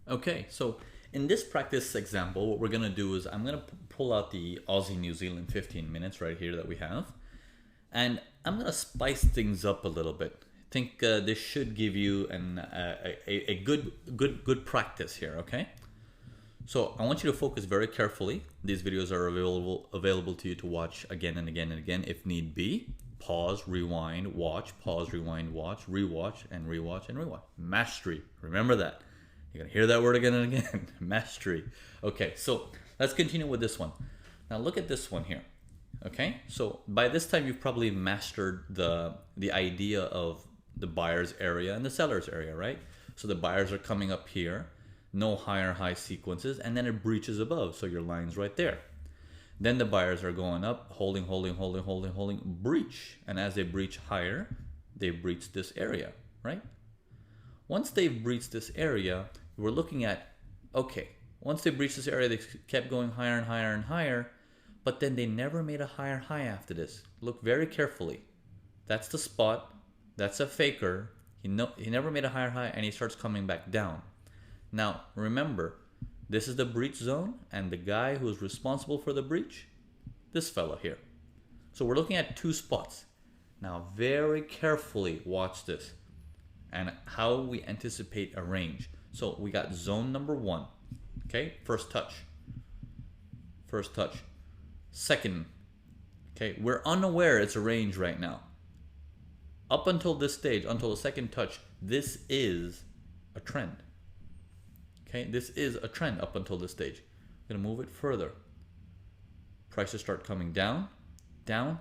Okay, so in this practice example, what we're gonna do is I'm gonna pull out the Aussie New Zealand 15 minutes right here that we have, and I'm gonna spice things up a little bit. I think this should give you a good practice here. Okay, so I want you to focus very carefully. These videos are available to you to watch again and again and again if need be. Pause, rewind, watch, pause, rewind, watch, rewatch, and rewatch and rewatch. Mastery. Remember that. You're gonna hear that word again and again. Mastery. Okay, so let's continue with this one. Now look at this one here. Okay, so by this time you've probably mastered the idea of the buyer's area and the seller's area, right? So the buyers are coming up here, no higher high sequences, and then it breaches above, so your line's right there. Then the buyers are going up, holding, breach. And as they breach higher, they breach this area, right? Once they've breached this area, we're looking at, okay, once they breached this area, they kept going higher and higher and higher, but then they never made a higher high after this. Look very carefully. That's the spot. That's a faker. He never made a higher high, and he starts coming back down. Now, remember, this is the breach zone, and the guy who is responsible for the breach, this fella here. So we're looking at two spots. Now, very carefully watch this and how we anticipate a range. So we got zone number one. Okay, first touch. First touch. Second. Okay, we're unaware it's a range right now. Up until this stage, until the second touch, this is a trend. Okay, this is a trend up until this stage. I'm gonna move it further. Prices start coming down, down.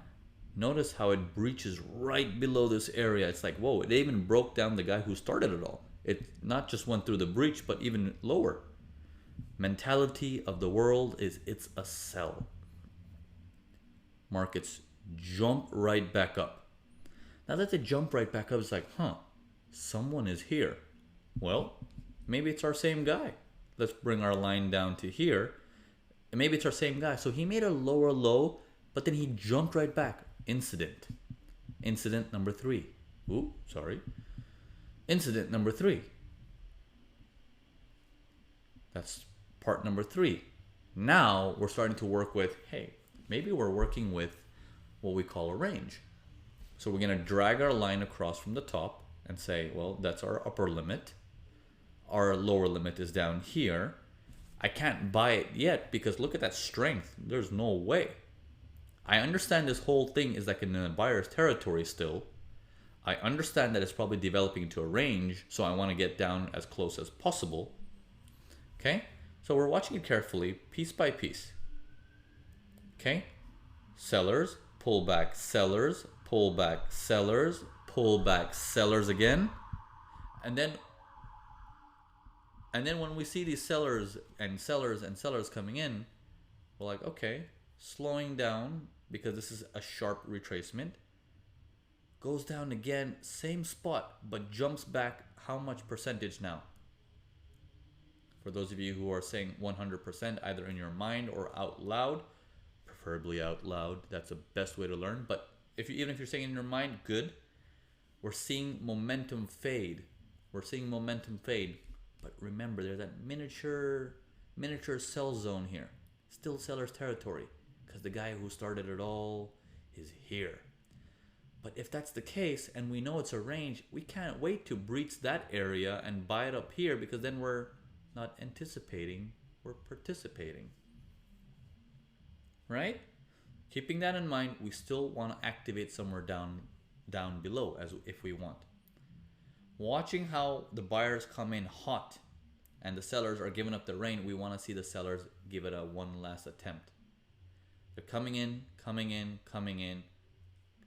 Notice how it breaches right below this area. It's like, whoa, it even broke down the guy who started it all. It not just went through the breach, but even lower. Mentality of the world is it's a sell. Markets jump right back up. Now that they jump right back up, it's like, someone is here. Well, maybe it's our same guy. Let's bring our line down to here. And maybe it's our same guy. So he made a lower low, but then he jumped right back. Incident. Incident number 3. Ooh, sorry. Incident number 3. That's part number 3. Now we're starting to work with, hey, maybe we're working with what we call a range. So we're going to drag our line across from the top and say, well, that's our upper limit. Our lower limit is down here. I can't buy it yet because look at that strength. There's no way. I understand this whole thing is like in the buyer's territory still. I understand that it's probably developing into a range, so I want to get down as close as possible. Okay? So we're watching it carefully, piece by piece. Okay? Sellers, pull back, sellers, pull back, sellers, pull back, sellers again. And then when we see these sellers coming in, we're like, okay, slowing down because this is a sharp retracement. Goes down again, same spot, but jumps back how much percentage now? For those of you who are saying 100% either in your mind or out loud, preferably out loud, that's the best way to learn. But even if you're saying in your mind, good. We're seeing momentum fade. But remember, there's that miniature sell zone here. Still seller's territory because the guy who started it all is here. But if that's the case and we know it's a range, we can't wait to breach that area and buy it up here because then we're not anticipating, we're participating. Right? Keeping that in mind, we still want to activate somewhere down below as if we want. Watching how the buyers come in hot and the sellers are giving up the rein, we want to see the sellers give it a one last attempt. They're coming in.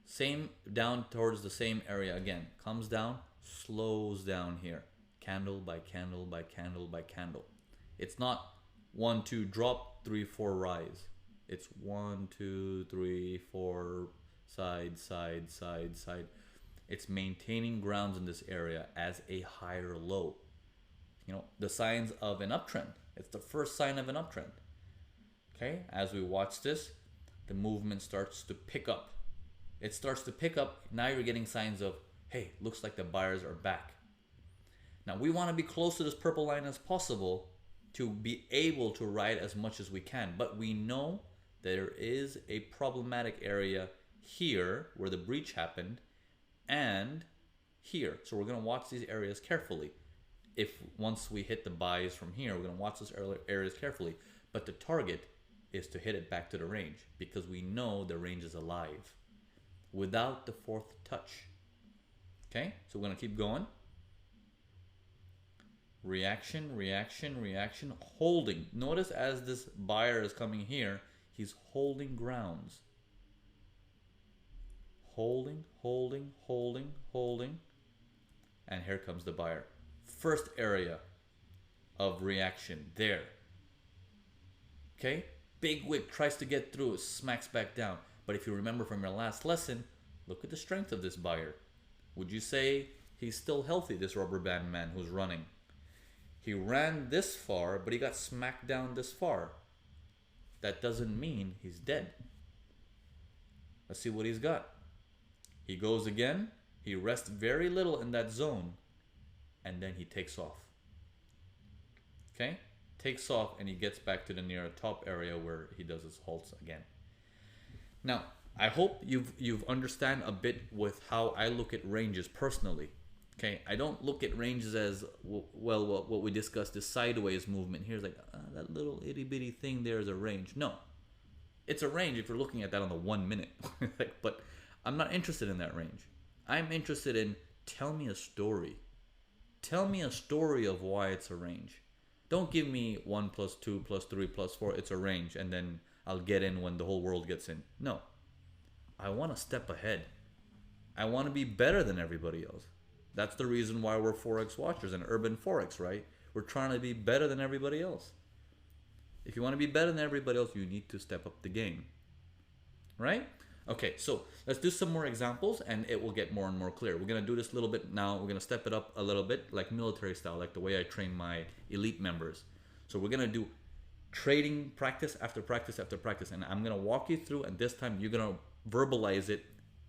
Same down towards the same area again. Comes down, slows down here. Candle by candle by candle by candle. It's not 1, 2, drop, 3, 4, rise. It's 1, 2, 3, 4, side. It's maintaining grounds in this area as a higher low. You know, the signs of an uptrend. It's the first sign of an uptrend. Okay, as we watch this, the movement starts to pick up. Now you're getting signs of, hey, looks like the buyers are back. Now we want to be close to this purple line as possible to be able to ride as much as we can. But we know there is a problematic area here where the breach happened and here. So we're going to watch these areas carefully. If once we hit the buys from here, we're going to watch those areas carefully. But the target is to hit it back to the range because we know the range is alive without the fourth touch. Okay, so we're going to keep going. Reaction, reaction, reaction, holding. Notice as this buyer is coming here, he's holding grounds. Holding, holding, holding, holding. And here comes the buyer. First area of reaction there. Okay, big wick, tries to get through, smacks back down. But if you remember from your last lesson, look at the strength of this buyer. Would you say he's still healthy, this rubber band man who's running? He ran this far, but he got smacked down this far. That doesn't mean he's dead. Let's see what he's got. He goes again. He rests very little in that zone. And then he takes off. Okay? Takes off and he gets back to the near top area where he does his halts again. Now, I hope you've understand a bit with how I look at ranges personally. Okay, I don't look at ranges as, well, what we discussed, this sideways movement. Here's like, that little itty bitty thing there is a range. No, it's a range if you're looking at that on the 1 minute. But I'm not interested in that range. I'm interested in, tell me a story. Tell me a story of why it's a range. Don't give me 1 plus 2 plus 3 plus 4, it's a range, and then I'll get in when the whole world gets in. No, I want to step ahead. I want to be better than everybody else. That's the reason why we're Forex watchers and urban Forex, right? We're trying to be better than everybody else. If you want to be better than everybody else, you need to step up the game, right? Okay, so let's do some more examples and it will get more and more clear. We're going to do this a little bit now. We're going to step it up a little bit like military style, like the way I train my elite members. So we're going to do trading practice after practice after practice. And I'm going to walk you through, and this time you're going to verbalize it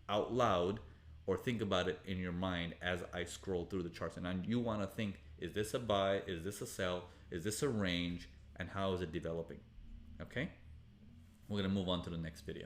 out loud or think about it in your mind as I scroll through the charts. And you want to think, is this a buy? Is this a sell? Is this a range? And how is it developing? Okay? We're going to move on to the next video.